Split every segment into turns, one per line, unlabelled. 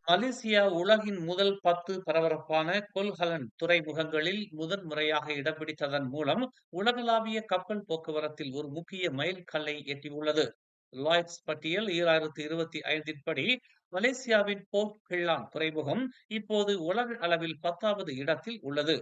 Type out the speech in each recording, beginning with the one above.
Malaysia உலகின் முதல் 10 பரபரப்பான கொள்கலன் துறைமுகங்களில் முதன் முறையாக இடம் பிடித்ததன் மூலம் உலகளாவிய கப்பல் போக்குவரத்தில் ஒரு முக்கிய மைல்கல்லை எட்டியுள்ளது. லாய்ட்ஸ் பட்டியல் 2025 படி மலேசியாவின் போர்ட் கிள்ளான் துறைமுகம் இப்போது உலக அளவில் 10வது இடத்தில் உள்ளது.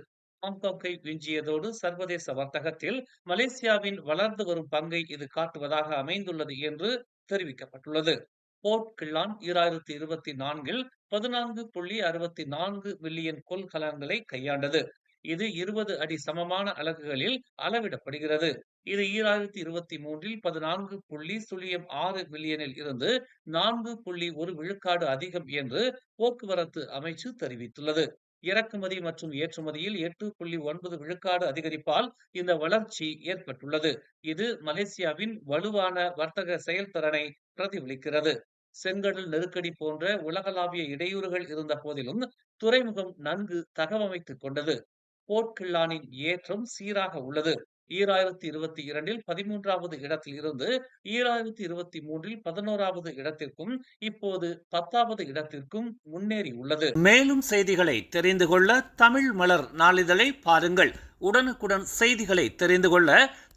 ஹாங்காங்கை விஞ்சியதோடு சர்வதேச வர்த்தகத்தில் மலேசியாவின் வளர்ந்து வரும் பங்கை இது காட்டுவதாக அமைந்துள்ளது என்று தெரிவிக்கப்பட்டுள்ளது. போர்ட் கிள்ளான் 2024இல் 14.64 மில்லியன் கொள்கலன்களை கையாண்டது. இது 20 அடி சமமான அலகுகளில் அளவிடப்படுகிறது. இது 2023இல் 14.06 மில்லியனில் இருந்து 4.1 விழுக்காடு அதிகம் என்று போக்குவரத்து அமைச்சு தெரிவித்துள்ளது. இறக்குமதி மற்றும் ஏற்றுமதியில் 8.9 விழுக்காடு அதிகரிப்பால் இந்த வளர்ச்சி ஏற்பட்டுள்ளது. இது மலேசியாவின் வலுவான வர்த்தக செயல்திறனை பிரதிபலிக்கிறது. செங்கடல் நெருக்கடி போன்ற உலகளாவிய இடையூறுகள் இருந்த போதிலும் துறைமுகம் நன்கு தகவமைத்துக் கொண்டது. போர்ட் கிள்ளானின் ஏற்றம் சீராக உள்ளது. 2022இல் 13வது இடத்தில் இருந்து 2023இல் 11வது இடத்திற்கும் இப்போது 10வது இடத்திற்கும் முன்னேறி உள்ளது. மேலும் செய்திகளை தெரிந்து கொள்ள தமிழ் மலர் நாளிதழை பாருங்கள். உடனுக்குடன் செய்திகளை தெரிந்து கொள்ள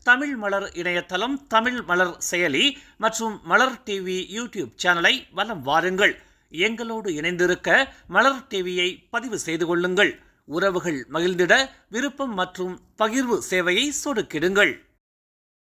தமிழ் மலர் இணையதளம், தமிழ் மலர் செயலி மற்றும் மலர் டிவி யூடியூப் சேனலை வலம் வாருங்கள். எங்களோடு இணைந்திருக்க மலர் டிவியை பதிவு செய்து கொள்ளுங்கள். உறவுகள் மகிழ்ந்திட விருப்பம் மற்றும் பகிர்வு சேவையை சொடுக்கிடுங்கள்.